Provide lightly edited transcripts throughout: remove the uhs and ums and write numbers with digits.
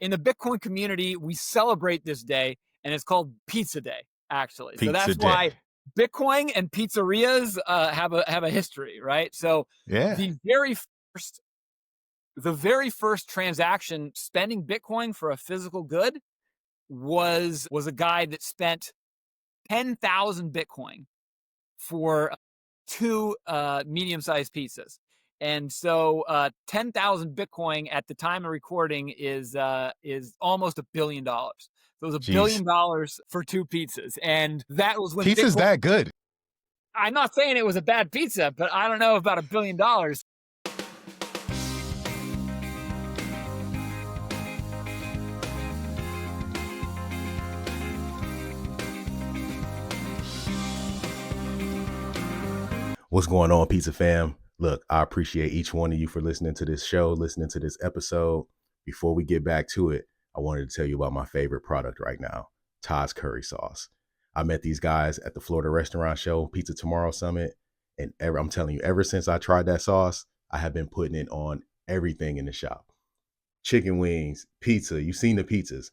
in the Bitcoin community, we celebrate this day, and it's called Pizza Day, actually. So Pizza that's Day. why Bitcoin and pizzerias have a history, right? So Yeah. the very first transaction spending Bitcoin for a physical good was a guy that spent 10,000 Bitcoin for two medium-sized pizzas. And so 10,000 Bitcoin at the time of recording is almost $1 billion. So it was $1 billion for two pizzas. And that was when Pizza's Bitcoin, that good. I'm not saying it was a bad pizza, but I don't know about $1 billion. What's going on, Pizza fam? Look, I appreciate each one of you for listening to this show, listening to this episode. Before we get back to it, I wanted to tell you about my favorite product right now, Todd's Curry Sauce. I met these guys at the Florida Restaurant Show, Pizza Tomorrow Summit, and I'm telling you, ever since I tried that sauce, I have been putting it on everything in the shop. Chicken wings, pizza, you've seen the pizzas,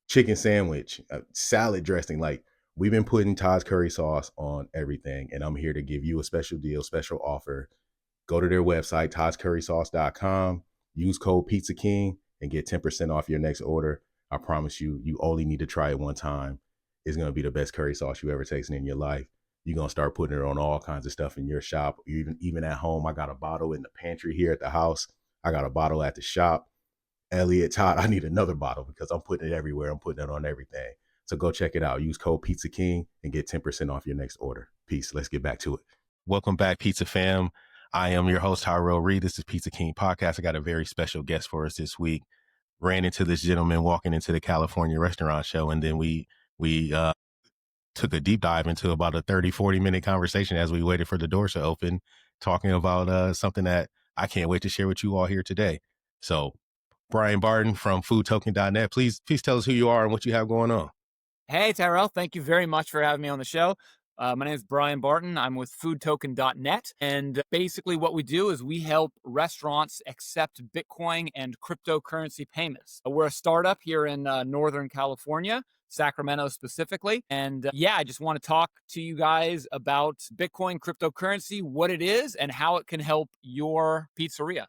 chicken sandwich, salad dressing, like we've been putting Todd's Curry Sauce on everything, and I'm here to give you a special deal, special offer. Go to their website, toddscurrysauce.com, use code Pizza King, and get 10% off your next order. I promise you, you only need to try it one time. It's going to be the best curry sauce you ever tasted in your life. You're going to start putting it on all kinds of stuff in your shop, even at home. I got a bottle in the pantry here at the house. I got a bottle at the shop. Elliot, Todd, I need another bottle because I'm putting it everywhere. I'm putting it on everything. So go check it out. Use code Pizza King and get 10% off your next order. Peace. Let's get back to it. Welcome back, Pizza fam. I am your host, Tyrell Reed. This is Pizza King Podcast. I got a very special guest for us this week. Ran into this gentleman walking into the California Restaurant Show, and then we took a deep dive into about a 40-minute conversation as we waited for the doors to open, talking about something that I can't wait to share with you all here today. So, Bryan Barton from foodtoken.net, please tell us who you are and what you have going on. Hey, Tyrell, thank you very much for having me on the show. My name is Bryan Barton. I'm with foodtoken.net. And basically what we do is we help restaurants accept Bitcoin and cryptocurrency payments. We're a startup here in Northern California, Sacramento specifically. And I just want to talk to you guys about Bitcoin cryptocurrency, what it is, and how it can help your pizzeria.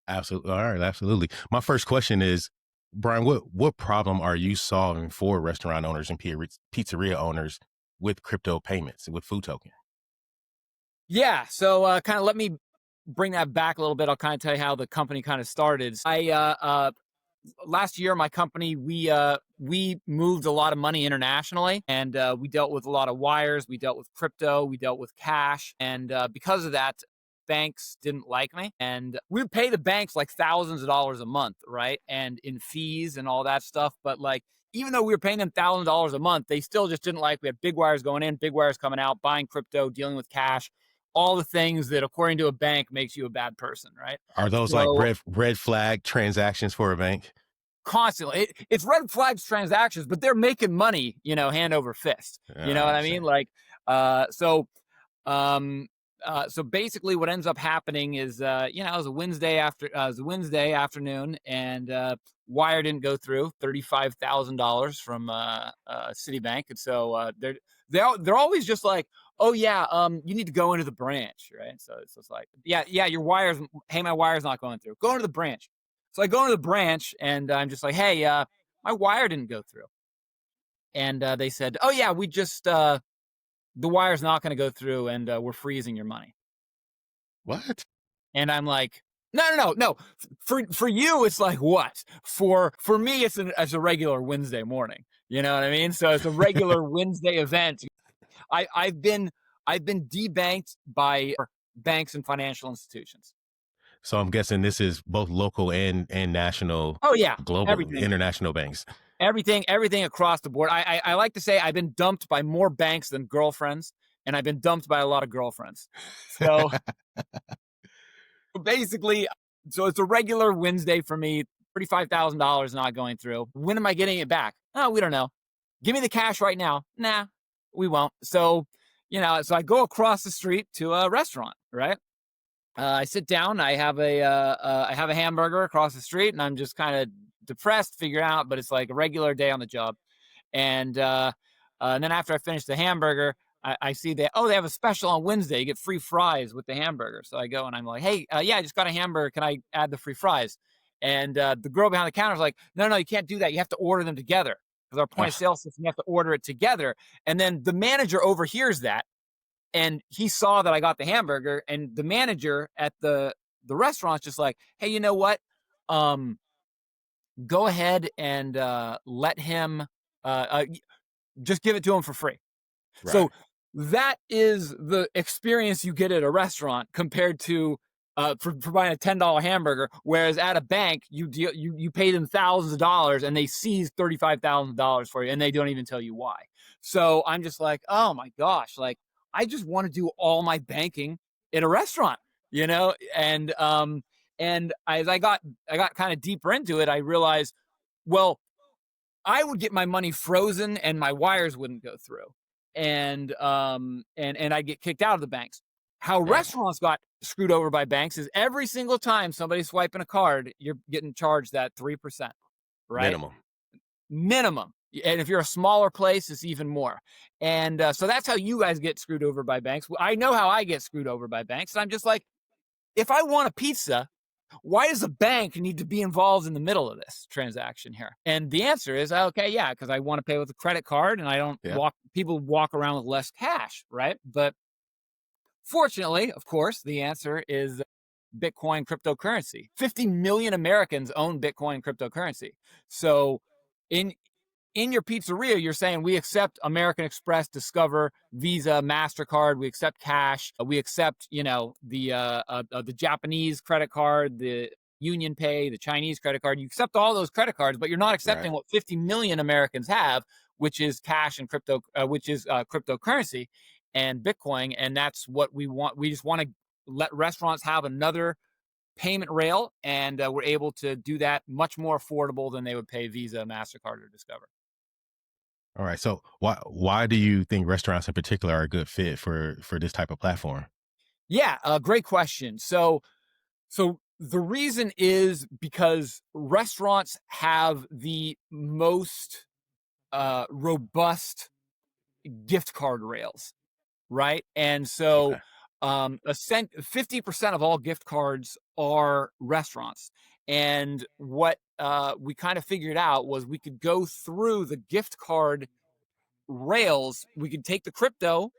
Absolutely. All right. Absolutely. My first question is, Bryan, what problem are you solving for restaurant owners and pizzeria owners with crypto payments, with Food Token? Yeah. So kind of let me bring that back a little bit. I'll kind of tell you how the company kind of started. Last year, my company, we moved a lot of money internationally, and we dealt with a lot of wires. We dealt with crypto. We dealt with cash. And because of that, banks didn't like me, and we would pay the banks like thousands of dollars a month, right? And in fees and all that stuff. But like, even though we were paying them $1,000 a month, they still just didn't like. We had big wires going in, big wires coming out, buying crypto, dealing with cash, all the things that, according to a bank, makes you a bad person, right? Are those like red flag transactions for a bank? Constantly. It's red flags transactions, but they're making money, hand over fist. You know what I mean? Like, so basically what ends up happening is, it was a Wednesday afternoon, and wire didn't go through, $35,000 from Citibank. And so they're always just like, oh yeah, you need to go into the branch, right? So it's like, yeah, my wire's not going through. Go into the branch. So I go into the branch, and I'm just like, hey, my wire didn't go through. And they said, oh yeah, we just the wire's not going to go through, and we're freezing your money. What? And I'm like, no. For you, it's like what? For me, it's a regular Wednesday morning. You know what I mean? So it's a regular Wednesday event. I've been debanked by banks and financial institutions. So I'm guessing this is both local and national. Oh yeah, global, everything. International banks. Everything across the board. I like to say I've been dumped by more banks than girlfriends, and I've been dumped by a lot of girlfriends. So basically, so it's a regular Wednesday for me, $35,000 not going through. When am I getting it back? Oh, we don't know. Give me the cash right now. Nah, we won't. So, so I go across the street to a restaurant, right? I sit down. I have a hamburger across the street, and I'm just kind of depressed, figure out, but it's like a regular day on the job. And then after I finish the hamburger, I see that, oh, they have a special on Wednesday. You get free fries with the hamburger. So I go and I'm like, hey, yeah, I just got a hamburger. Can I add the free fries? And the girl behind the counter is like, no, you can't do that. You have to order them together because our point of sale system, you have to order it together. And then the manager overhears that, and he saw that I got the hamburger, and the manager at the restaurant's just like, hey, you know what? Go ahead and let him just give it to him for free. Right. So that is the experience you get at a restaurant compared to for buying a $10 hamburger. Whereas at a bank, you pay them thousands of dollars and they seize $35,000 for you, and they don't even tell you why. So I'm just like, oh my gosh, like I just want to do all my banking in a restaurant, you know? And as I got kind of deeper into it, I realized, well, I would get my money frozen and my wires wouldn't go through. And I'd get kicked out of the banks. How restaurants got screwed over by banks is every single time somebody's swiping a card, you're getting charged that 3%, right? Minimum. And if you're a smaller place, it's even more. And so that's how you guys get screwed over by banks. I know how I get screwed over by banks. And I'm just like, if I want a pizza, why does a bank need to be involved in the middle of this transaction here? And the answer is, okay, yeah, because I want to pay with a credit card and I don't people walk around with less cash, right? But fortunately, of course, the answer is Bitcoin cryptocurrency. 50 million Americans own Bitcoin cryptocurrency. So in your pizzeria, you're saying we accept American Express, Discover, Visa, MasterCard. We accept cash. We accept, the Japanese credit card, the Union Pay, the Chinese credit card. You accept all those credit cards, but you're not accepting what 50 million Americans have, which is cash and crypto, which is cryptocurrency and Bitcoin. And that's what we want. We just want to let restaurants have another payment rail, and we're able to do that much more affordable than they would pay Visa, MasterCard, or Discover. All right. So why do you think restaurants in particular are a good fit for this type of platform? Yeah, great question. So the reason is because restaurants have the most robust gift card rails, right? And so 50% of all gift cards are restaurants. And what we kind of figured out was we could go through the gift card rails. We could take the crypto,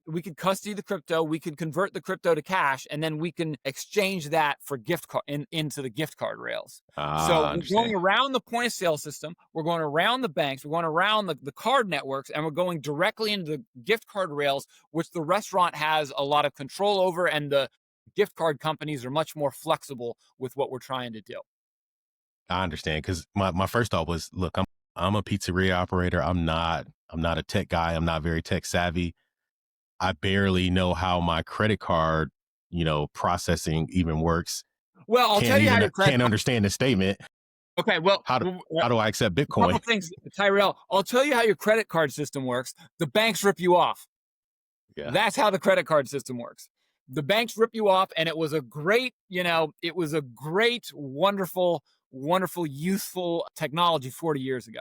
we could custody the crypto, we could convert the crypto to cash, and then we can exchange that for gift card into the gift card rails. So we're going around the point of sale system, we're going around the banks, we're going around the card networks, and we're going directly into the gift card rails, which the restaurant has a lot of control over, and the gift card companies are much more flexible with what we're trying to do. I understand, because my first thought was, look, I'm a pizzeria operator. I'm not a tech guy. I'm not very tech savvy. I barely know how my credit card, processing even works. Well, I'll tell you how your credit can't understand the statement. Okay, well, how do I accept Bitcoin? Couple things, Tyrell. I'll tell you how your credit card system works. The banks rip you off. Yeah. That's how the credit card system works. The banks rip you off, and it was a great, wonderful, useful technology 40 years ago.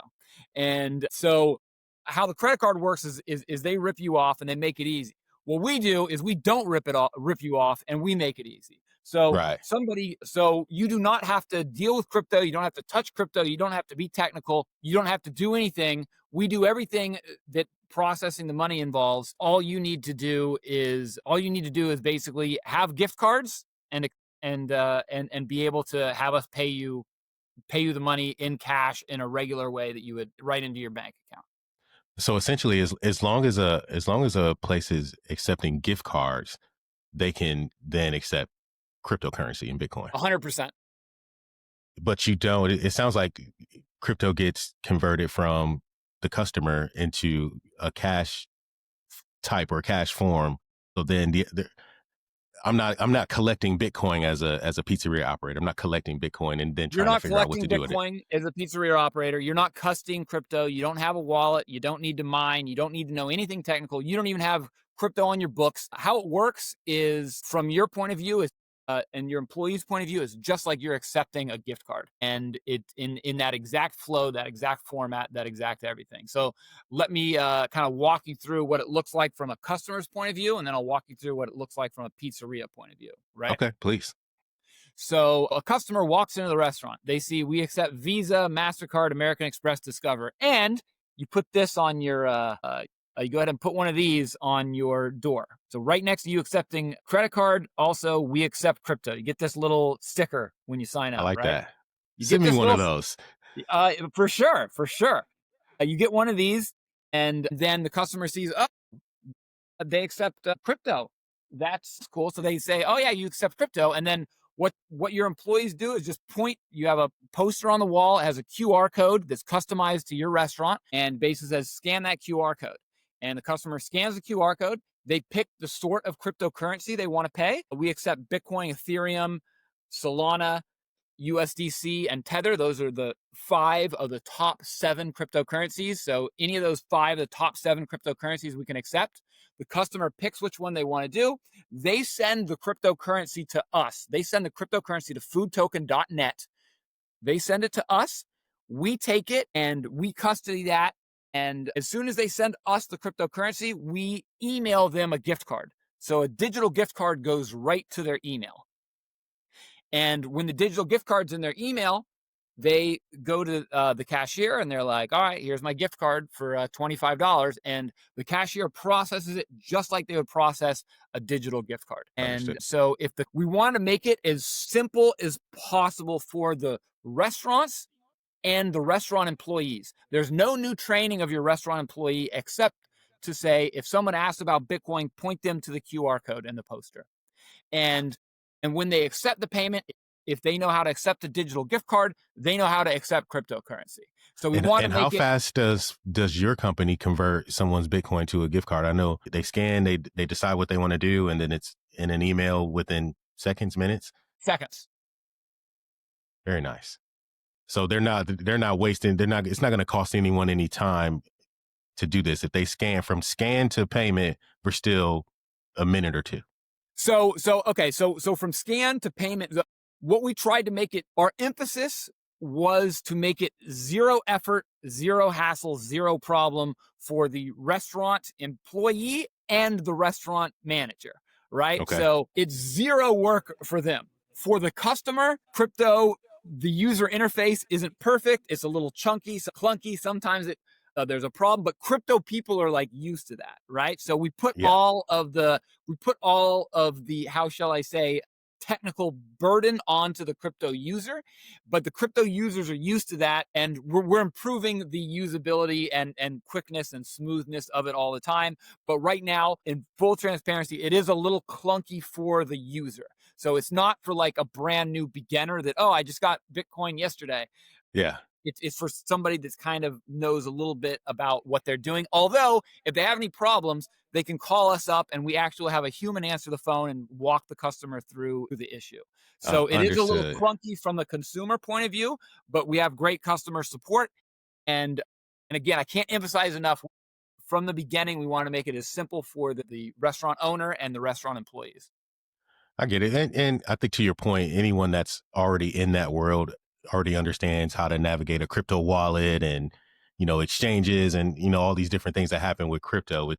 And so how the credit card works is they rip you off and they make it easy. What we do is we don't rip you off, and we make it easy. So so you do not have to deal with crypto. You don't have to touch crypto. You don't have to be technical. You don't have to do anything. We do everything that processing the money involves. All you need to do is basically have gift cards and be able to have us pay you the money in cash in a regular way that you would right into your bank account. So essentially, as long as a place is accepting gift cards, they can then accept cryptocurrency in Bitcoin. 100%. But you don't. It sounds like crypto gets converted from the customer into a cash type or cash form. So then I'm not collecting Bitcoin as a pizzeria operator. I'm not collecting Bitcoin and then trying to figure out what to do with it. You're not collecting Bitcoin as a pizzeria operator. You're not custodying crypto. You don't have a wallet. You don't need to mine. You don't need to know anything technical. You don't even have crypto on your books. How it works is, from your point of view, is and your employee's point of view is just like you're accepting a gift card, and it in that exact flow, that exact format, that exact everything. So let me kind of walk you through what it looks like from a customer's point of view, and then I'll walk you through what it looks like from a pizzeria point of view, right? Okay, please. So a customer walks into the restaurant. They see we accept Visa, MasterCard, American Express, Discover, and you put this on your you go ahead and put one of these on your door. So right next to you accepting credit card, also we accept crypto. You get this little sticker when you sign I up, like right? that. You get Send me this one of little those. for sure, for sure. You get one of these, and then the customer sees, oh, they accept crypto. That's cool. So they say, oh yeah, you accept crypto, and then what your employees do is just point. You have a poster on the wall. It has a QR code that's customized to your restaurant, and basically says scan that QR code. And the customer scans the QR code. They pick the sort of cryptocurrency they want to pay. We accept Bitcoin, Ethereum, Solana, USDC, and Tether. Those are the 5 of the top 7 cryptocurrencies. So any of those 5 of the top 7 cryptocurrencies we can accept. The customer picks which one they want to do. They send the cryptocurrency to us. They send the cryptocurrency to foodtoken.net. They send it to us. We take it and we custody that. And as soon as they send us the cryptocurrency, we email them a gift card. So a digital gift card goes right to their email. And when the digital gift card's in their email, they go to the cashier and they're like, all right, here's my gift card for $25. And the cashier processes it just like they would process a digital gift card. Understood. And so we want to make it as simple as possible for the restaurants and the restaurant employees. There's no new training of your restaurant employee except to say, if someone asks about Bitcoin, point them to the QR code in the poster. And when they accept the payment, if they know how to accept a digital gift card, they know how to accept cryptocurrency. So we want to And make how it fast does your company convert someone's Bitcoin to a gift card? I know they scan, they decide what they want to do, and then it's in an email within seconds, minutes. seconds. Very nice. So they're not wasting. It's not going to cost anyone any time to do this. If they from scan to payment, we're still a minute or two. So from scan to payment, what we tried to make it, our emphasis was to make it zero effort, zero hassle, zero problem for the restaurant employee and the restaurant manager, right? Okay. So it's zero work for them. For the customer, crypto, the user interface isn't perfect. It's a little chunky, clunky. Sometimes there's a problem, but crypto people are like used to that, right? So we put all of the, how shall I say, technical burden onto the crypto user, but the crypto users are used to that, and we're improving the usability and quickness and smoothness of it all the time. But right now, in full transparency, it is a little clunky for the user. So it's not for like a brand new beginner that, oh, I just got Bitcoin yesterday. Yeah. It's for somebody that's kind of knows a little bit about what they're doing. Although, if they have any problems, they can call us up and we actually have a human answer the phone and walk the customer through the issue. So it is a little clunky from the consumer point of view, but we have great customer support. And again, I can't emphasize enough, from the beginning, we want to make it as simple for the restaurant owner and the restaurant employees. I get it. And I think, to your point, anyone that's already in that world already understands how to navigate a crypto wallet and, exchanges and, all these different things that happen with crypto.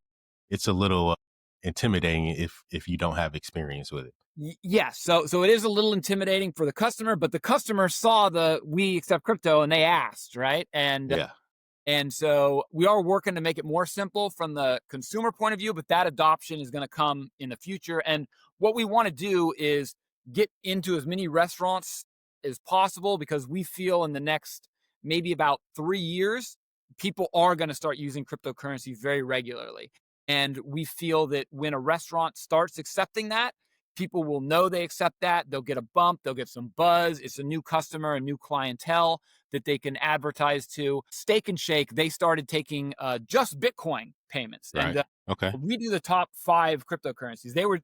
It's a little intimidating if you don't have experience with it. Yes. So it is a little intimidating for the customer, but the customer saw we accept crypto and they asked, right? And so we are working to make it more simple from the consumer point of view, but that adoption is going to come in the future. And what we want to do is get into as many restaurants as possible, because we feel in the next maybe about 3 years, people are going to start using cryptocurrency very regularly. And we feel that when a restaurant starts accepting that, people will know they accept that. They'll get a bump. They'll get some buzz. It's a new customer, a new clientele that they can advertise to. Steak and Shake, they started taking just Bitcoin payments. Right. And okay. We do the top 5 cryptocurrencies. They were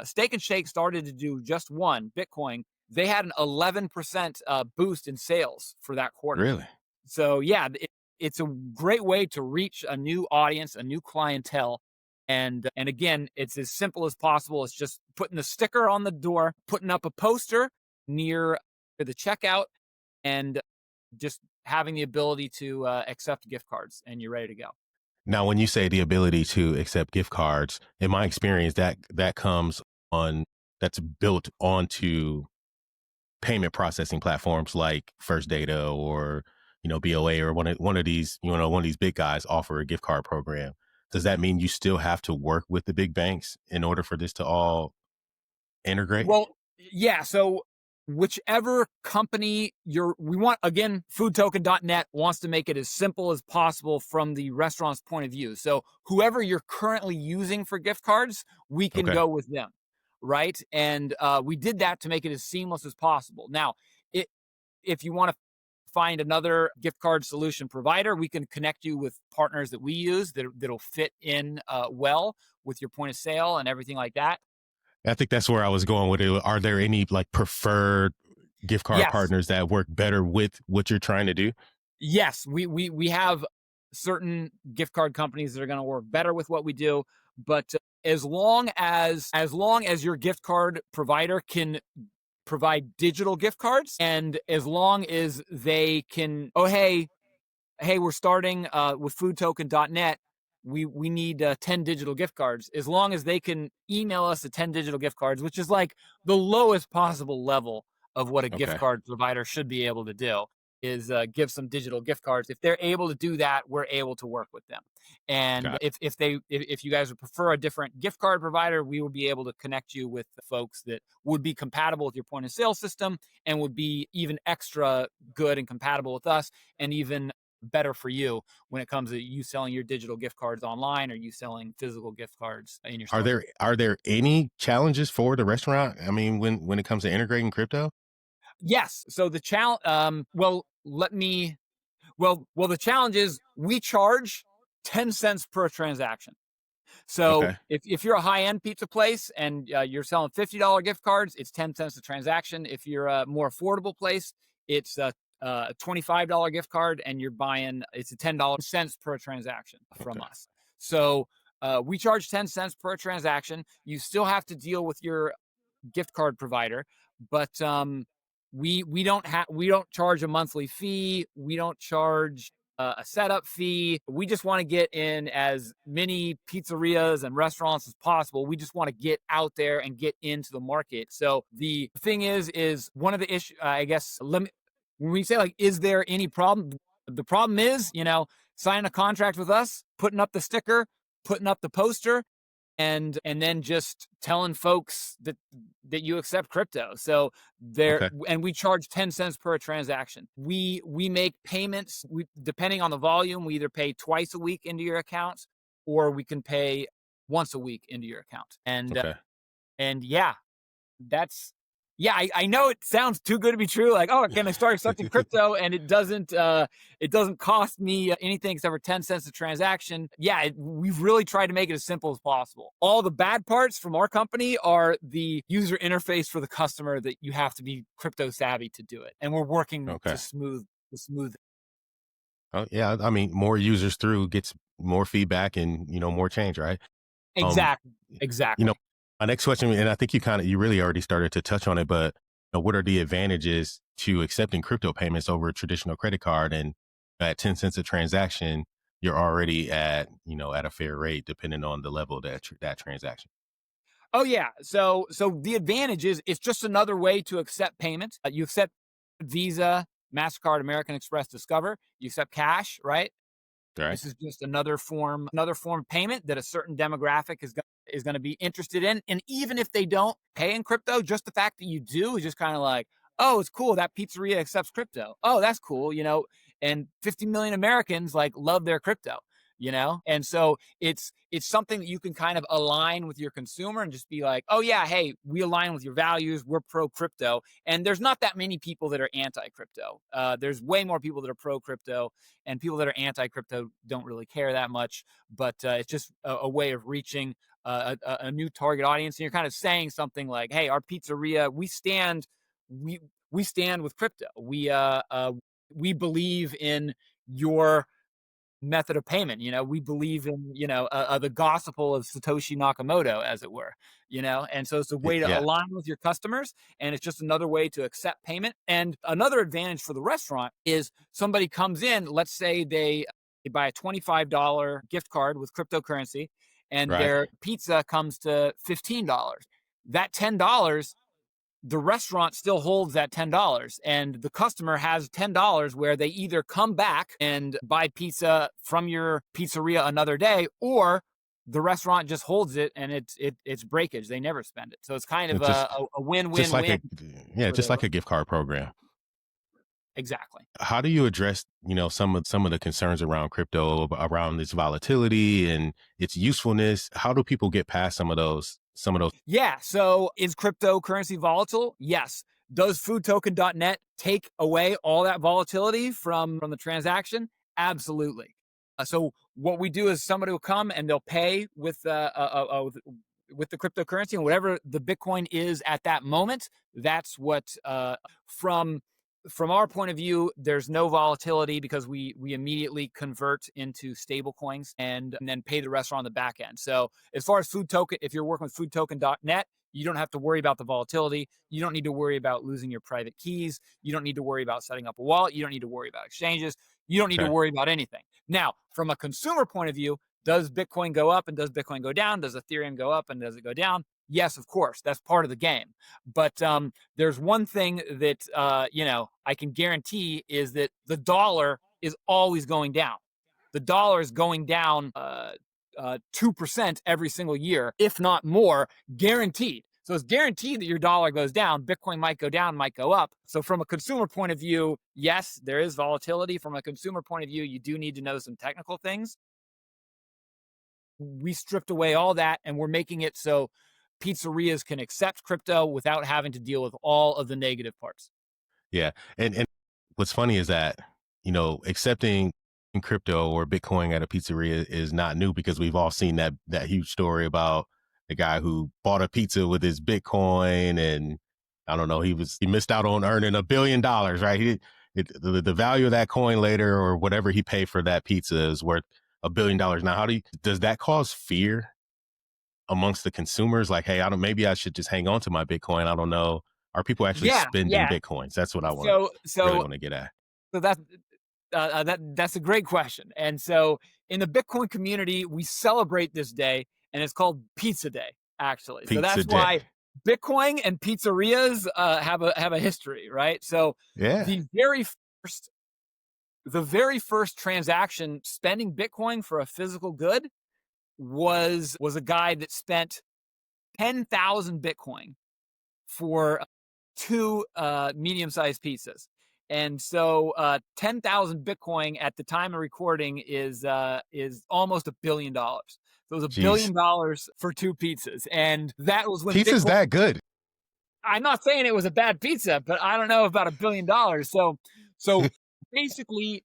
Steak and Shake started to do just one, Bitcoin. They had an 11% boost in sales for that quarter. Really? So yeah, it's a great way to reach a new audience, a new clientele. And again, it's as simple as possible. It's just putting the sticker on the door, putting up a poster near the checkout, and just having the ability to accept gift cards, and you're ready to go. Now, when you say the ability to accept gift cards, in my experience, that comes on that's built onto payment processing platforms like First Data or BOA or one of these one of these big guys offer a gift card program. Does that mean you still have to work with the big banks in order for this to all integrate? Well, yeah. So whichever company we want, again, foodtoken.net wants to make it as simple as possible from the restaurant's point of view. So whoever you're currently using for gift cards, we can Okay. go with them. Right. And we did that to make it as seamless as possible. Now, it, if you want to find another gift card solution provider, we can connect you with partners that we use that'll fit in well with your point of sale and everything like that. I think that's where I was going with it. Are there any like preferred gift card Yes. partners that work better with what you're trying to do? Yes, we have certain gift card companies that are going to work better with what we do, but as long as your gift card provider can provide digital gift cards, and as long as they can, oh hey, we're starting with foodtoken.net. We need 10 digital gift cards. As long as they can email us the 10 digital gift cards, which is like the lowest possible level of what a gift Okay. card provider should be able to do, is give some digital gift cards. If they're able to do that, we're able to work with them. And Got if you guys would prefer a different gift card provider, we will be able to connect you with the folks that would be compatible with your point of sale system and would be even extra good and compatible with us, and even better for you when it comes to you selling your digital gift cards online or you selling physical gift cards in your Are store. there any challenges for the restaurant? I mean, when it comes to integrating crypto? Yes. So the challenge, the challenge is we charge 10 cents per transaction. So Okay. if you're a high end pizza place and you're selling $50 gift cards, it's 10 cents a transaction. If you're a more affordable place, it's a $25 gift card, and it's a $10 per transaction from Okay. us. So we charge 10 cents per transaction. You still have to deal with your gift card provider, but we don't charge a monthly fee. We don't charge a setup fee. We just want to get in as many pizzerias and restaurants as possible. We just want to get out there and get into the market. So the thing is one of the issues, I guess, when we say, like, is there any problem? The problem is, signing a contract with us, putting up the sticker, putting up the poster, and then just telling folks that you accept crypto. So there, Okay. and we charge 10 cents per transaction. We make payments, depending on the volume. We either pay twice a week into your account, or we can pay once a week into your account. Okay. And yeah, that's yeah, I know it sounds too good to be true. Like, oh, can I start accepting crypto? And it doesn't cost me anything except for 10 cents a transaction. Yeah, we've really tried to make it as simple as possible. All the bad parts from our company are the user interface for the customer, that you have to be crypto savvy to do it. And we're working Okay. to smooth. Oh yeah. I mean, more users through gets more feedback and more change, right? Um, Exactly. you know, Exactly. my next question, and I think you really already started to touch on it, but what are the advantages to accepting crypto payments over a traditional credit card? And at 10 cents a transaction, you're already at a fair rate, depending on the level of that transaction. Oh yeah. So the advantage is it's just another way to accept payment. You accept Visa, MasterCard, American Express, Discover. You accept cash, right? All right. This is just another form of payment that a certain demographic is going to be interested in. And even if they don't pay in crypto, just the fact that you do is just kind of like, oh, it's cool that pizzeria accepts crypto. Oh, that's cool. And 50 million Americans like love their crypto. And so it's something that you can kind of align with your consumer and just be like, oh yeah, hey, we align with your values. We're pro crypto. And there's not that many people that are anti crypto. There's way more people that are pro crypto, and people that are anti crypto don't really care that much. But it's just a way of reaching a new target audience. And you're kind of saying something like, hey, our pizzeria, we stand with crypto. We believe in your method of payment. We believe in, the gospel of Satoshi Nakamoto, as it were, and so it's a way to Yeah. align with your customers. And it's just another way to accept payment. And another advantage for the restaurant is somebody comes in, let's say they buy a $25 gift card with cryptocurrency, and Right. their pizza comes to $15. That $10, the restaurant still holds that $10, and the customer has $10 where they either come back and buy pizza from your pizzeria another day, or the restaurant just holds it and it's breakage. They never spend it. So it's kind of It's a just like win-win-win a yeah, for just the like a gift card program. exactly. How do you address, some of the concerns around crypto, around its volatility and its usefulness? How do people get past some of those? Yeah. So is cryptocurrency volatile? Yes. Does foodtoken.net take away all that volatility from the transaction? Absolutely. So what we do is somebody will come and they'll pay with the cryptocurrency, and whatever the Bitcoin is at that moment. That's what from our point of view, there's no volatility because we immediately convert into stable coins and then pay the restaurant on the back end. So as far as food token, if you're working with foodtoken.net, you don't have to worry about the volatility. You don't need to worry about losing your private keys. You don't need to worry about setting up a wallet. You don't need to worry about exchanges. You don't need to Okay. worry about anything. Now, from a consumer point of view, does Bitcoin go up and does Bitcoin go down? Does Ethereum go up and does it go down? Yes, of course. That's part of the game. But there's one thing that I can guarantee is that the dollar is always going down. The dollar is going down 2% every single year, if not more, guaranteed. So it's guaranteed that your dollar goes down. Bitcoin might go down, might go up. So from a consumer point of view, yes, there is volatility. From a consumer point of view, you do need to know some technical things. We stripped away all that, and we're making it so pizzerias can accept crypto without having to deal with all of the negative parts. Yeah. And what's funny is that, accepting in crypto or Bitcoin at a pizzeria is not new, because we've all seen that huge story about the guy who bought a pizza with his Bitcoin, and I don't know, he missed out on earning $1 billion, right? The value of that coin later, or whatever he paid for that pizza, is worth $1 billion. Now, does that cause fear amongst the consumers? Like, hey, maybe I should just hang on to my Bitcoin. I don't know. Are people actually Yeah, spending yeah. Bitcoins? That's what I So really so want to get at. so that's a great question. And so in the Bitcoin community, we celebrate this day, and it's called Pizza Day, actually. So Pizza that's why day. Bitcoin and pizzerias have a history, right? So Yeah. the very first the very first transaction spending Bitcoin for a physical good was a guy that spent 10,000 Bitcoin for two medium-sized pizzas. And so 10,000 Bitcoin at the time of recording is almost $1 billion. So it was Jeez. $1 billion for two pizzas. And that was when Pizza's Bitcoin, that good. I'm not saying it was a bad pizza, but I don't know about $1 billion. So basically,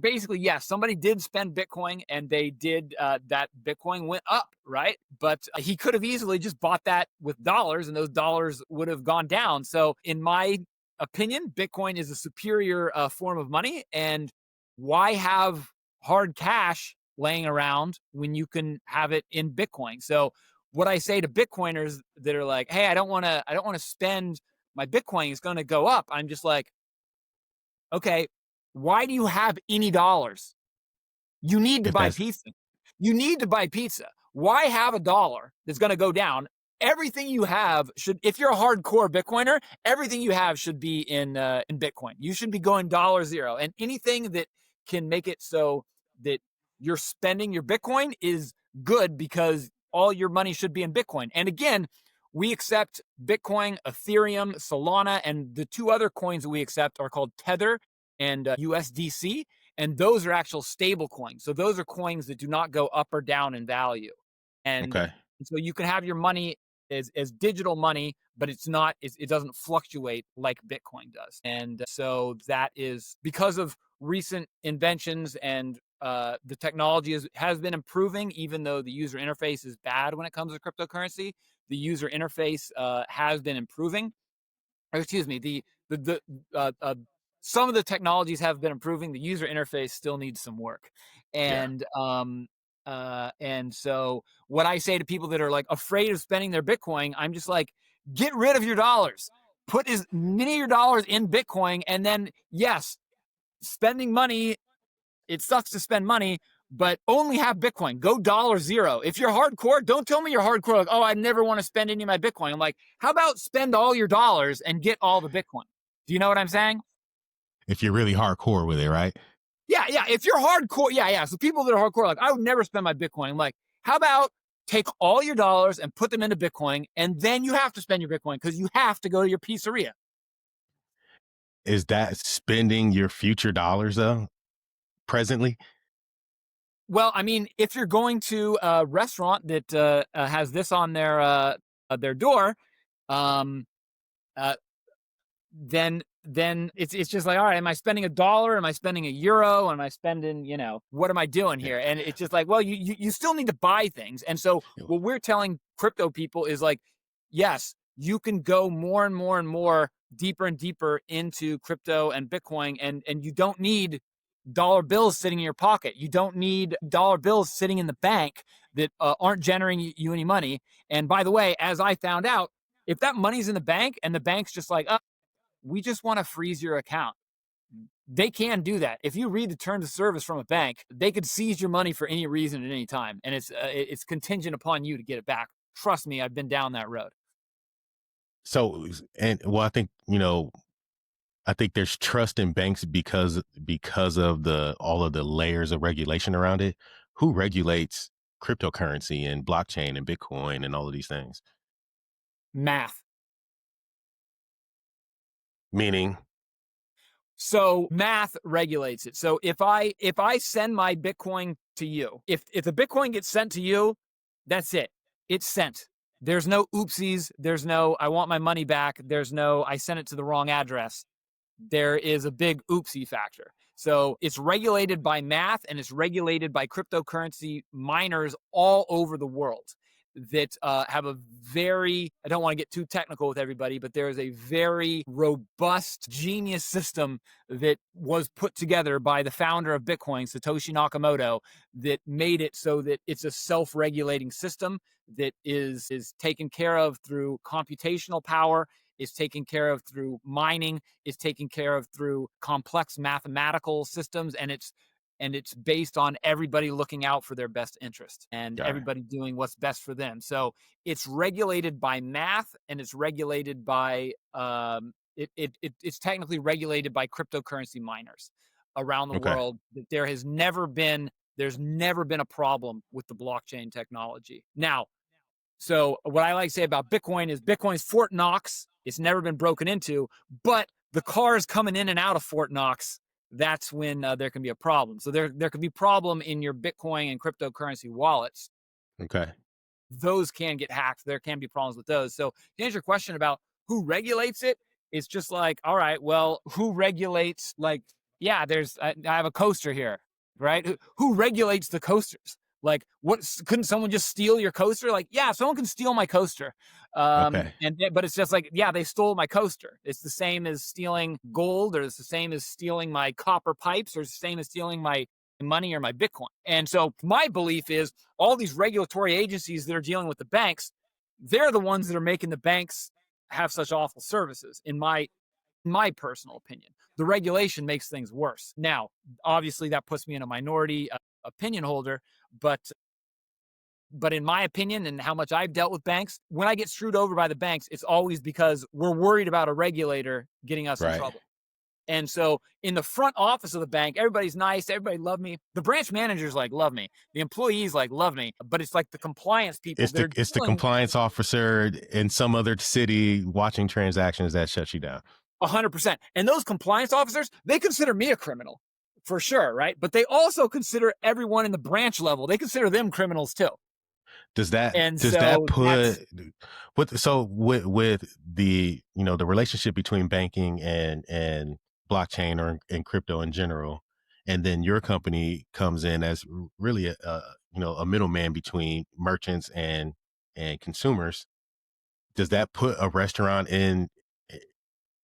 basically, yes, somebody did spend Bitcoin, and they did that Bitcoin went up, right? But he could have easily just bought that with dollars, and those dollars would have gone down. So in my opinion, Bitcoin is a superior form of money, and why have hard cash laying around when you can have it in Bitcoin? So what I say to Bitcoiners that are like, "Hey, I don't want to spend my Bitcoin, it's going to go up." I'm just like, "Okay, why do you have any dollars? You need to If buy that's pizza. You need to buy pizza. Why have a dollar that's going to go down? Everything you have should, if you're a hardcore Bitcoiner, everything you have should be in Bitcoin. You should be going dollar zero, and anything that can make it so that you're spending your Bitcoin is good, because all your money should be in Bitcoin. And again, we accept Bitcoin, Ethereum, Solana, and the two other coins that we accept are called Tether and USDC, and those are actual stable coins. So those are coins that do not go up or down in value. And okay. so you can have your money as digital money, but it doesn't fluctuate like Bitcoin does. And so that is because of recent inventions, and the technology has been improving, even though the user interface is bad when it comes to cryptocurrency. The user interface has been improving. Or excuse me, the some of the technologies have been improving. The user interface still needs some work. Yeah. And so what I say to people that are like afraid of spending their Bitcoin, I'm just like, get rid of your dollars. Put as many of your dollars in Bitcoin. And then, yes, spending money, it sucks to spend money, but only have Bitcoin. Go $0. If you're hardcore, don't tell me you're hardcore. Like, oh, I never want to spend any of my Bitcoin. I'm like, how about spend all your dollars and get all the Bitcoin? Do you know what I'm saying? If you're really hardcore with it, right? Yeah. If you're hardcore, yeah. So people that are hardcore, like, I would never spend my Bitcoin. I'm like, how about take all your dollars and put them into Bitcoin, and then you have to spend your Bitcoin because you have to go to your pizzeria. Is that spending your future dollars though, presently? Well, I mean, if you're going to a restaurant that has this on their door, um, uh, then it's just like, all right, am I spending $1? Am I spending €1? Am I spending, what am I doing Yeah. here? And it's just like, well, you still need to buy things. And so what we're telling crypto people is like, yes, you can go more and more and more deeper and deeper into crypto and Bitcoin, and you don't need dollar bills sitting in your pocket. You don't need dollar bills sitting in the bank that aren't generating you any money. And by the way, as I found out, if that money's in the bank and the bank's just like, oh, we just want to freeze your account, they can do that. If you read the terms of service from a bank, they could seize your money for any reason at any time, and it's contingent upon you to get it back. Trust me, I've been down that road. So, and well, I think there's trust in banks because of the all of the layers of regulation around it. Who regulates cryptocurrency and blockchain and Bitcoin and all of these things? Math. Meaning, So math regulates it. So if I send my Bitcoin to you, if the Bitcoin gets sent to you, that's it. It's sent. There's no oopsies. There's no I want my money back. There's no I sent it to the wrong address. There is a big oopsie factor. So it's regulated by math, and it's regulated by cryptocurrency miners all over the world that have a very, I don't want to get too technical with everybody, but there is a very robust genius system that was put together by the founder of Bitcoin, Satoshi Nakamoto, that made it so that it's a self-regulating system that is taken care of through computational power, is taken care of through mining, is taken care of through complex mathematical systems, and it's based on everybody looking out for their best interest and got it. everybody doing what's best for them. So it's regulated by math, and it's regulated by it's technically regulated by cryptocurrency miners around the Okay. world. There's never been a problem with the blockchain technology. Now, so what I like to say about Bitcoin is Bitcoin's Fort Knox. It's never been broken into, but the cars coming in and out of Fort Knox, that's when there can be a problem. So there could be problem in your Bitcoin and cryptocurrency wallets. Okay. Those can get hacked. There can be problems with those. So to answer your question about who regulates it, it's just like, all right, well, who regulates, like, yeah, I have a coaster here, right? Who regulates the coasters? Like, what, couldn't someone just steal your coaster? Like, yeah, someone can steal my coaster. Okay. But it's just like, yeah, they stole my coaster. It's the same as stealing gold, or it's the same as stealing my copper pipes, or it's the same as stealing my money or my Bitcoin. And so my belief is all these regulatory agencies that are dealing with the banks, they're the ones that are making the banks have such awful services, in my personal opinion. The regulation makes things worse. Now, obviously, that puts me in a minority opinion holder, but in my opinion and how much I've dealt with banks, when I get screwed over by the banks, it's always because we're worried about a regulator getting us in Right. trouble. And so in the front office of the bank, everybody's nice. Everybody love me. The branch managers like love me. The employees like love me. But it's like the compliance people. It's the compliance officer in some other city watching transactions that shuts you down. 100%. And those compliance officers, they consider me a criminal for sure, right? But they also consider everyone in the branch level. They consider them criminals too. Does that And does that so put with the the relationship between banking and blockchain or in crypto in general, and then your company comes in as really a middleman between merchants and consumers? Does that put a restaurant in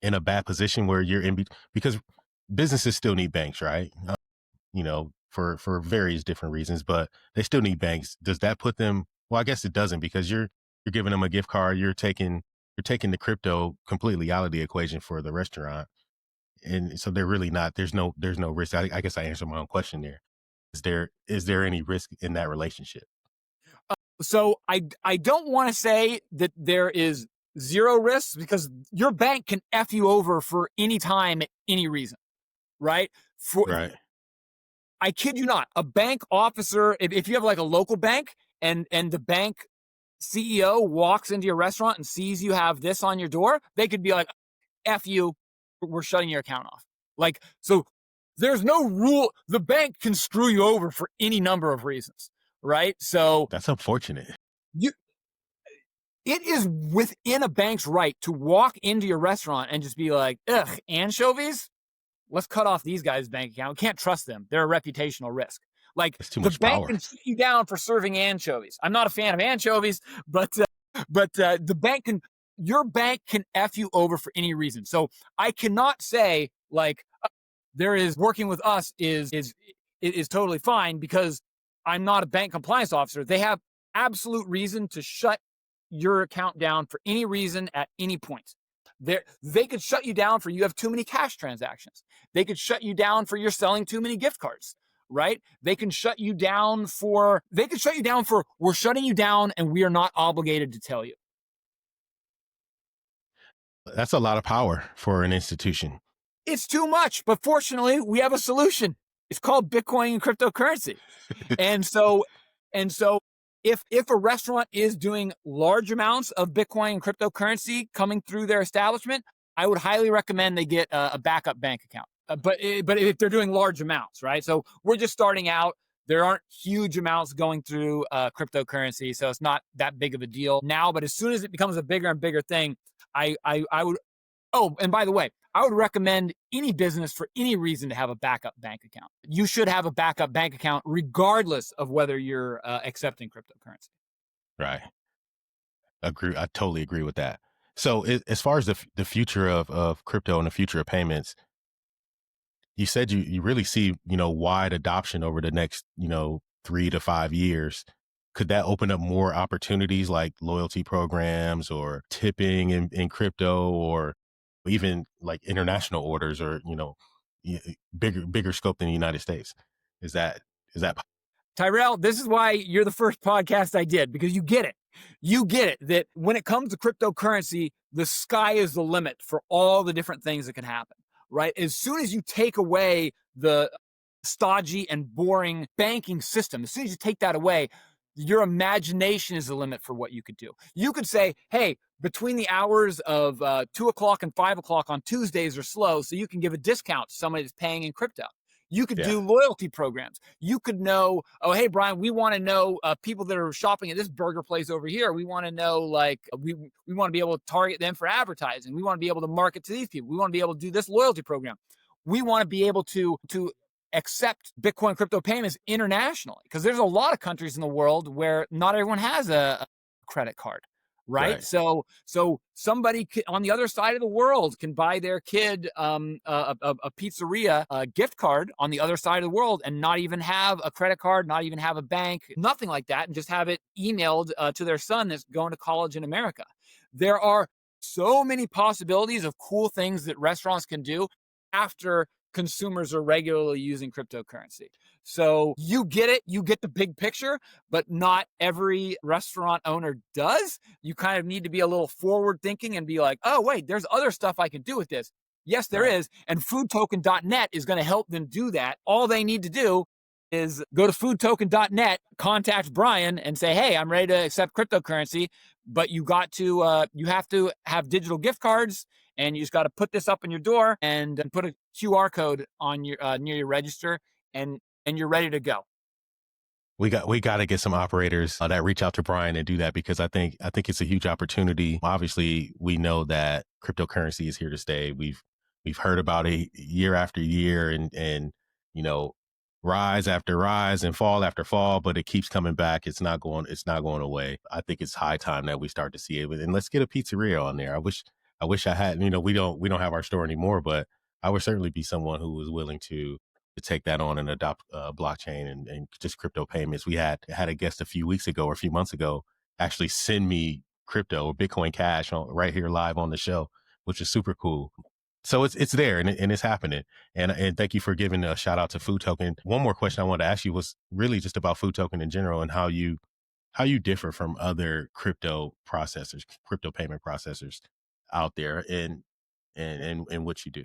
a bad position where you're in because businesses still need banks, right? For various different reasons, but they still need banks. Does that put them? Well, I guess it doesn't, because you're giving them a gift card. You're taking the crypto completely out of the equation for the restaurant, and so they're really not. There's no risk. I guess I answered my own question there. Is there any risk in that relationship? So I don't want to say that there is zero risk, because your bank can F you over for any time, any reason, right? For Right. I kid you not, a bank officer, if you have like a local bank and the bank CEO walks into your restaurant and sees you have this on your door, they could be like, F you, we're shutting your account off. Like, so there's no rule. The bank can screw you over for any number of reasons, right? So That's unfortunate. you, it is within a bank's right to walk into your restaurant and just be like, ugh, anchovies? Let's cut off these guys' bank account. We can't trust them. They're a reputational risk. Like, That's too the much bank power. can shut you down for serving anchovies. I'm not a fan of anchovies, but the bank can, your bank can F you over for any reason. So I cannot say like there is working with us is totally fine, because I'm not a bank compliance officer. They have absolute reason to shut your account down for any reason at any point. They could shut you down for you have too many cash transactions. They could shut you down for you're selling too many gift cards, right? They could shut you down for we're shutting you down and we are not obligated to tell you. That's a lot of power for an institution. It's too much, but fortunately, we have a solution. It's called Bitcoin and cryptocurrency. And so, if a restaurant is doing large amounts of Bitcoin and cryptocurrency coming through their establishment, I would highly recommend they get a backup bank account. But if they're doing large amounts, right? So we're just starting out. There aren't huge amounts going through cryptocurrency, so it's not that big of a deal now. But as soon as it becomes a bigger and bigger thing, I would. Oh, and by the way, I would recommend any business for any reason to have a backup bank account. You should have a backup bank account regardless of whether you're accepting cryptocurrency. Right. Agree. I totally agree with that. So as far as the future of crypto and the future of payments, you said you really see, wide adoption over the next, 3 to 5 years. Could that open up more opportunities like loyalty programs or tipping in crypto, or even like international orders, or, bigger scope than the United States? Is that Tyrell, this is why you're the first podcast I did, because you get it. You get it that when it comes to cryptocurrency, the sky is the limit for all the different things that can happen, right? As soon as you take away the stodgy and boring banking system, as soon as you take that away, your imagination is the limit for what you could do. You could say, hey, between the hours of 2 o'clock and 5 o'clock on Tuesdays are slow, so you can give a discount to somebody that's paying in crypto. You could Yeah. do loyalty programs. You could know, oh, hey, Brian, we want to know people that are shopping at this burger place over here. We want to know, like, we want to be able to target them for advertising. We want to be able to market to these people. We want to be able to do this loyalty program. We want to be able to accept Bitcoin crypto payments internationally, because there's a lot of countries in the world where not everyone has a credit card. Right. Right. So somebody on the other side of the world can buy their kid a pizzeria gift card on the other side of the world and not even have a credit card, not even have a bank, nothing like that, and just have it emailed to their son that's going to college in America. There are so many possibilities of cool things that restaurants can do after consumers are regularly using cryptocurrency. So you get it, you get the big picture, but not every restaurant owner does. You kind of need to be a little forward thinking and be like, oh, wait, there's other stuff I can do with this. Yes, there Right. is. And foodtoken.net is going to help them do that. All they need to do is go to foodtoken.net, contact Bryan and say, hey, I'm ready to accept cryptocurrency, but you have to have digital gift cards, and you just got to put this up in your door and put a QR code on your near your register, and you're ready to go. We got to get some operators that reach out to Bryan and do that, because I think it's a huge opportunity. Obviously, we know that cryptocurrency is here to stay. We've heard about it year after year, and rise after rise and fall after fall, but it keeps coming back. It's not going away. I think it's high time that we start to see it. And let's get a pizzeria on there. I wish I had. We don't have our store anymore, but I would certainly be someone who was willing to take that on and adopt blockchain and just crypto payments. We had a guest a few weeks ago or a few months ago actually send me crypto or Bitcoin Cash right here live on the show, which is super cool. So it's there and it's happening. And thank you for giving a shout out to Food Token. One more question I wanted to ask you was really just about Food Token in general and how you differ from other crypto processors, crypto payment processors out there in what you do.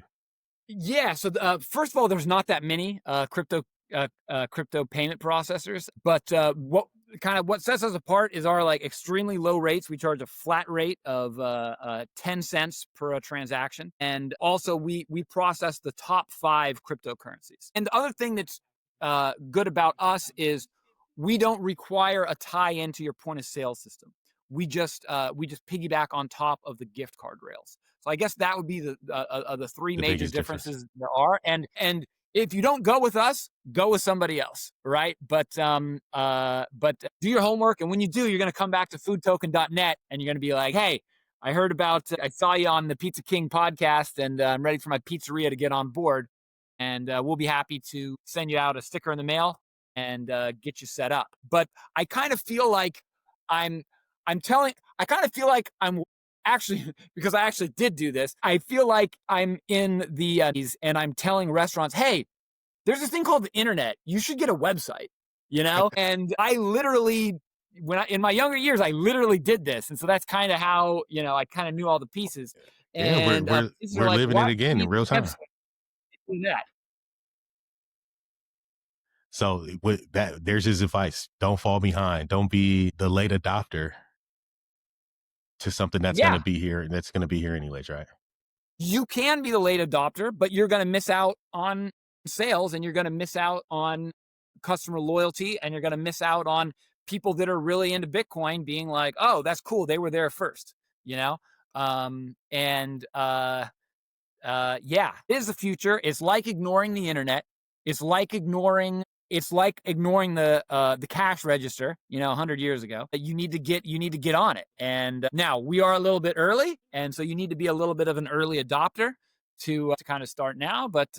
Yeah. So first of all, there's not that many crypto payment processors, but what sets us apart is our like extremely low rates. We charge a flat rate of 10 cents per transaction, and also we process the top 5 cryptocurrencies. And the other thing that's good about us is we don't require a tie into your point of sale system. We just piggyback on top of the gift card rails. So I guess that would be the 3 The major biggest difference. differences there are. And if you don't go with us, go with somebody else, right? But do your homework, and when you do, you're going to come back to foodtoken.net and you're going to be like, hey, I saw you on the Pizza King podcast, and I'm ready for my pizzeria to get on board. And we'll be happy to send you out a sticker in the mail and get you set up. But I kind of feel like I'm I kind of feel like I'm actually, because I actually did do this, I feel like I'm in the and I'm telling restaurants, hey, there's this thing called the internet. You should get a website, you know? And I literally, in my younger years, I literally did this. And so that's kind of how, I kind of knew all the pieces. Yeah, we're And we're pieces are we're like, living it why do again you in need real a time. website? Do that. So with that, there's his advice: don't fall behind. Don't be the late adopter to something that's going to Yeah. be here and that's going to be here anyways, right? You can be the late adopter, but you're going to miss out on sales, and you're going to miss out on customer loyalty, and you're going to miss out on people that are really into Bitcoin being like, oh, that's cool. They were there first, you know? And yeah, it is the future. It's like ignoring the internet. It's like ignoring the cash register, 100 years ago. You need to get on it. And now we are a little bit early, and so you need to be a little bit of an early adopter to kind of start now. But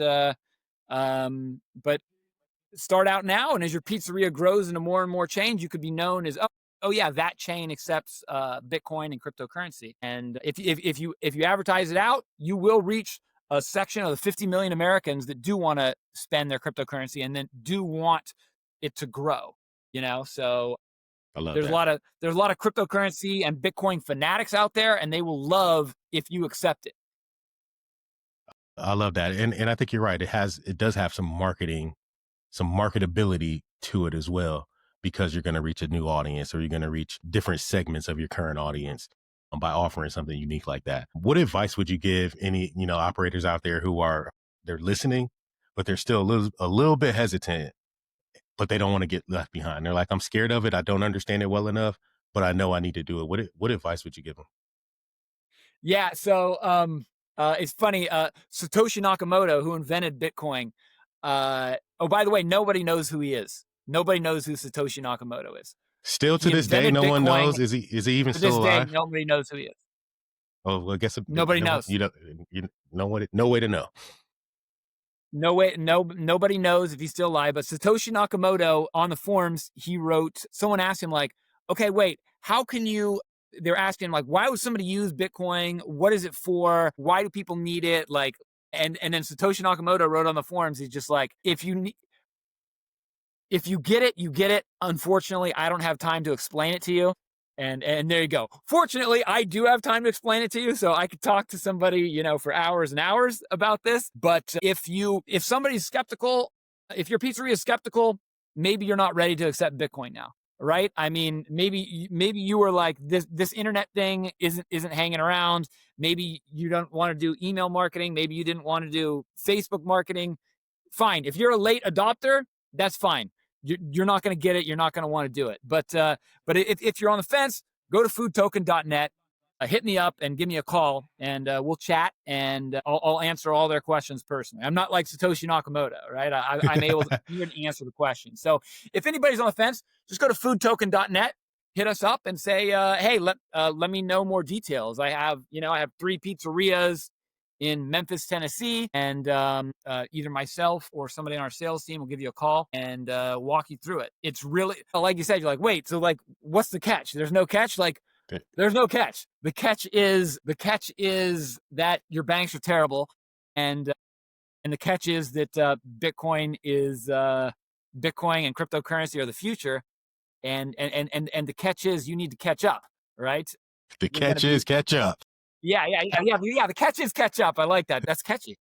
start out now, and as your pizzeria grows into more and more chains, you could be known as, oh yeah, that chain accepts Bitcoin and cryptocurrency. And if you advertise it out, you will reach a section of the 50 million Americans that do want to spend their cryptocurrency and then do want it to grow. So I love there's a that. lot of cryptocurrency and Bitcoin fanatics out there, and they will love if you accept it. I love that. And I think you're right. It does have some marketability to it as well, because you're going to reach a new audience or you're going to reach different segments of your current audience by offering something unique like that. What advice would you give any, operators out there they're listening, but they're still a little bit hesitant, but they don't want to get left behind. They're like, I'm scared of it. I don't understand it well enough, but I know I need to do it. What advice would you give them? Yeah. So it's funny. Satoshi Nakamoto, who invented Bitcoin. Oh, by the way, nobody knows who he is. Nobody knows who Satoshi Nakamoto is. Still to He this day, invented no one Bitcoin. knows. Is he even To still this day, alive? nobody knows who he is. Oh, well, I guess Nobody knows. you don't, no way to know. No way. Nobody knows if he's still alive. But Satoshi Nakamoto, on the forums, he wrote. Someone asked him like, "Okay, wait, how can you?" They're asking like, "Why would somebody use Bitcoin? What is it for? Why do people need it?" Like, and then Satoshi Nakamoto wrote on the forums. He's just like, if you get it, you get it. Unfortunately, I don't have time to explain it to you. And there you go. Fortunately, I do have time to explain it to you, so I could talk to somebody, for hours and hours about this. But if somebody's skeptical, if your pizzeria is skeptical, maybe you're not ready to accept Bitcoin now, right? I mean, maybe you were like, this internet thing isn't hanging around. Maybe you don't want to do email marketing. Maybe you didn't want to do Facebook marketing. Fine. If you're a late adopter, that's fine. You're not going to get it. You're not going to want to do it. But if you're on the fence, go to foodtoken.net, hit me up and give me a call, and we'll chat, and I'll answer all their questions personally. I'm not like Satoshi Nakamoto, right? I'm able to even answer the question. So if anybody's on the fence, just go to foodtoken.net, hit us up, and say, hey, let me know more details. I have 3 pizzerias in Memphis, Tennessee, and either myself or somebody on our sales team will give you a call and walk you through it. It's really, like you said, you're like, wait, so like, what's the catch? There's no catch. Like, there's no catch. The catch is that your banks are terrible, and the catch is that Bitcoin and cryptocurrency are the future, and the catch is you need to catch up, right? The catch is catch up. Yeah. The catch is catch up. I like that. That's catchy.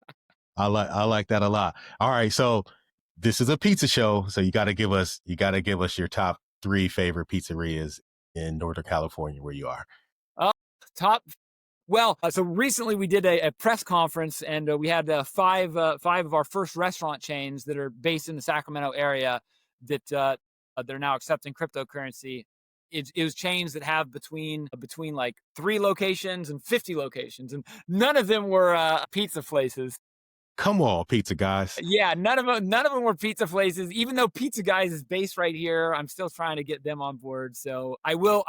I like that a lot. All right, so this is a pizza show, so you got to give us your top 3 favorite pizzerias in Northern California where you are. Top. Well, so recently we did a press conference, and we had 5 of our first restaurant chains that are based in the Sacramento area that they're now accepting cryptocurrency. It was chains that have between like 3 locations and 50 locations, and none of them were pizza places. Come on, Pizza Guys. Yeah, none of them were pizza places. Even though Pizza Guys is based right here, I'm still trying to get them on board. So I'll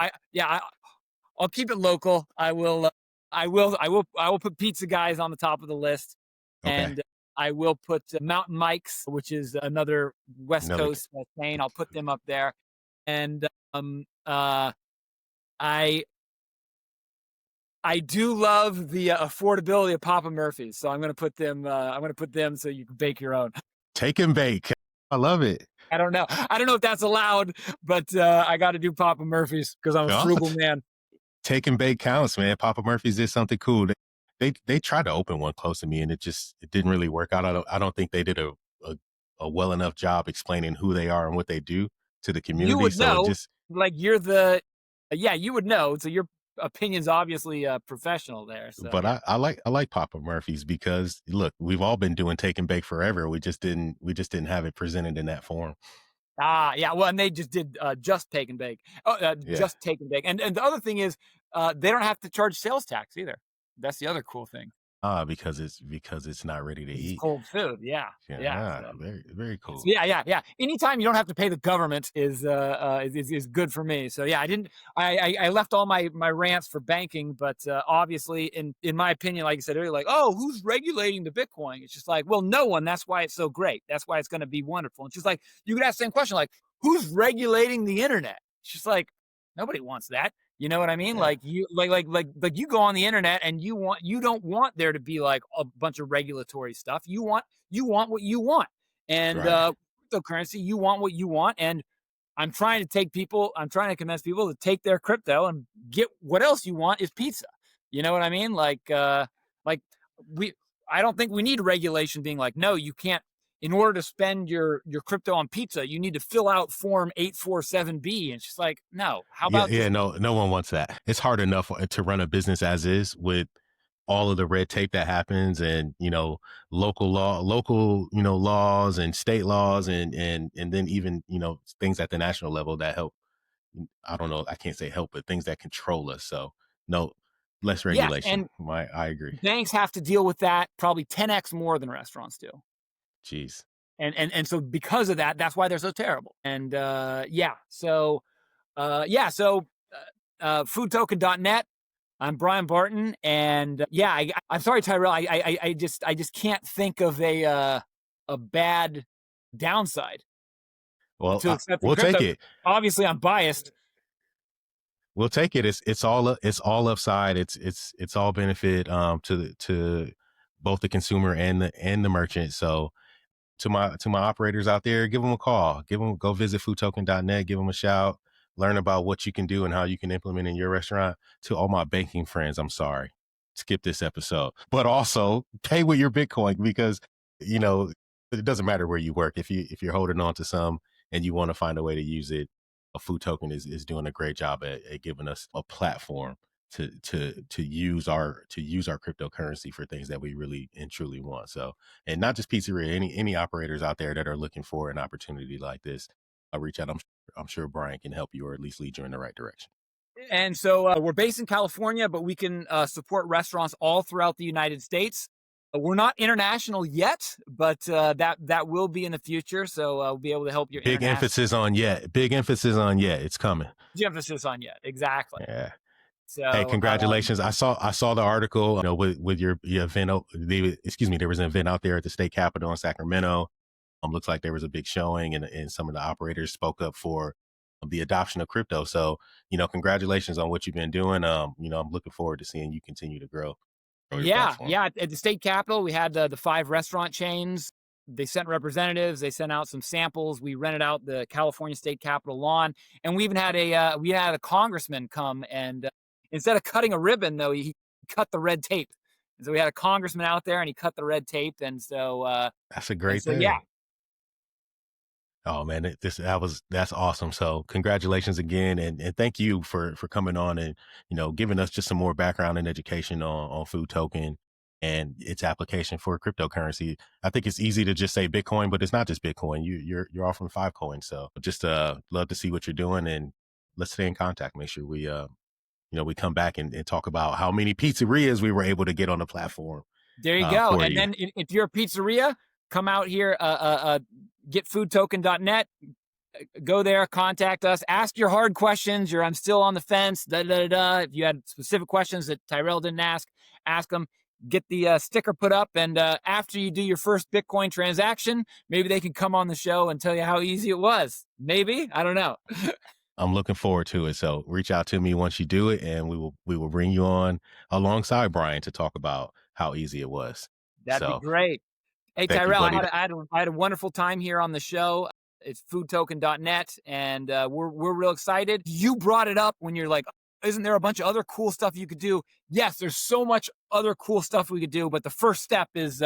keep it local. I will put Pizza Guys on the top of the list, and I will put Mountain Mike's, which is another West Coast chain. I'll put them up there, and I do love the affordability of Papa Murphy's, so I'm going to put them. So you can bake your own. Take and bake. I love it. I don't know if that's allowed, but I got to do Papa Murphy's because I'm a frugal man. Take and bake counts, man. Papa Murphy's did something cool. They tried to open one close to me, and it didn't really work out. I don't think they did a well enough job explaining who they are and what they do to the community. You would know, you would know. So your opinion's obviously professional there. So. But I like Papa Murphy's because look, we've all been doing take and bake forever. We just didn't have it presented in that form. Yeah. Well, and they just did just take and bake. Just take and bake. And the other thing is, they don't have to charge sales tax either. That's the other cool thing. Because it's not ready to eat. Cold food. Yeah. So. Very, very cool. So yeah. Anytime you don't have to pay the government is good for me. So yeah, I left all my rants for banking, but obviously in my opinion, like I said earlier, like, oh, who's regulating the Bitcoin? It's just like, well, no one. That's why it's so great. That's why it's going to be wonderful. It's just like, you could ask the same question, like, who's regulating the internet? It's just like, nobody wants that. You know what I mean? Yeah. Like you you go on the internet and you don't want there to be like a bunch of regulatory stuff. You want what you want. And cryptocurrency, you want what you want. And I'm trying to convince people to take their crypto and get what else you want is pizza. You know what I mean? I don't think we need regulation being like, no, you can't. In order to spend your crypto on pizza, you need to fill out form 847B. And it's just like, no, how about no one wants that. It's hard enough to run a business as is with all of the red tape that happens and, local laws and state laws and then even, things at the national level that help. I don't know. I can't say help, but things that control us. So no, less regulation. Yeah, I agree. Banks have to deal with that probably 10x more than restaurants do. Jeez. And so because of that, that's why they're so terrible. And foodtoken.net. I'm Bryan Barton, and I'm sorry, Tyrell. I just can't think of a bad downside. Well, we'll take it. Obviously, I'm biased. We'll take it. It's all upside. It's all benefit to both the consumer and the merchant. So to my operators out there, give them a call. Go visit foodtoken.net. Give them a shout. Learn about what you can do and how you can implement in your restaurant. To all my banking friends, I'm sorry, skip this episode, but also pay with your Bitcoin because it doesn't matter where you work. If you're holding on to some and you want to find a way to use it, a food token is doing a great job at giving us a platform to use our cryptocurrency for things that we really and truly want. So, and not just pizzeria, any operators out there that are looking for an opportunity like this, reach out. I'm sure Bryan can help you or at least lead you in the right direction. And so we're based in California, but we can support restaurants all throughout the United States. We're not international yet, but that will be in the future. So we'll be able to help your Big emphasis on yet. It's coming. Big emphasis on yet. Exactly. Yeah. Hey, So congratulations. I saw the article, with your event. Excuse me, there was an event out there at the state capitol in Sacramento. Looks like there was a big showing, and some of the operators spoke up for the adoption of crypto. So, congratulations on what you've been doing. I'm looking forward to seeing you continue to grow your yeah, platform. yeah. At the state capitol, we had the 5 restaurant chains. They sent representatives. They sent out some samples. We rented out the California State Capitol lawn, and we even had a congressman come and instead of cutting a ribbon, though, he cut the red tape. And so we had a congressman out there, and he cut the red tape, That's a and great so yeah, thing. Oh man, that's awesome. So congratulations again, and thank you for coming on and giving us just some more background and education on Food Token and its application for cryptocurrency. I think it's easy to just say Bitcoin, but it's not just Bitcoin. You're offering 5 coins. So just love to see what you're doing, and let's stay in contact. Make sure we come back and talk about how many pizzerias we were able to get on the platform there you go. for And you. then if you're a pizzeria, come out here, getfoodtoken.net. Go there, contact us, ask your hard questions. I'm still on the fence. Da, da, da, da. If you had specific questions that Tyrell didn't ask them. Get the sticker put up, and after you do your first Bitcoin transaction, maybe they can come on the show and tell you how easy it was. Maybe, I don't know. I'm looking forward to it. So reach out to me once you do it, and we will bring you on alongside Bryan to talk about how easy it was. That'd be So great. Hey, thank you, Tyrell, buddy. I had a wonderful time here on the show. It's foodtoken.net, and we're real excited. You brought it up when you're like, isn't there a bunch of other cool stuff you could do? Yes, there's so much other cool stuff we could do, but the first step is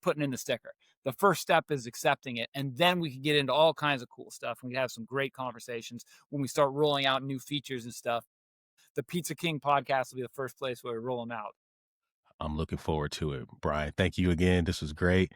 putting in the sticker. The first step is accepting it, and then we can get into all kinds of cool stuff. We can have some great conversations when we start rolling out new features and stuff. The Pizza King podcast will be the first place where we roll them out. I'm looking forward to it, Bryan. Thank you again. This was great.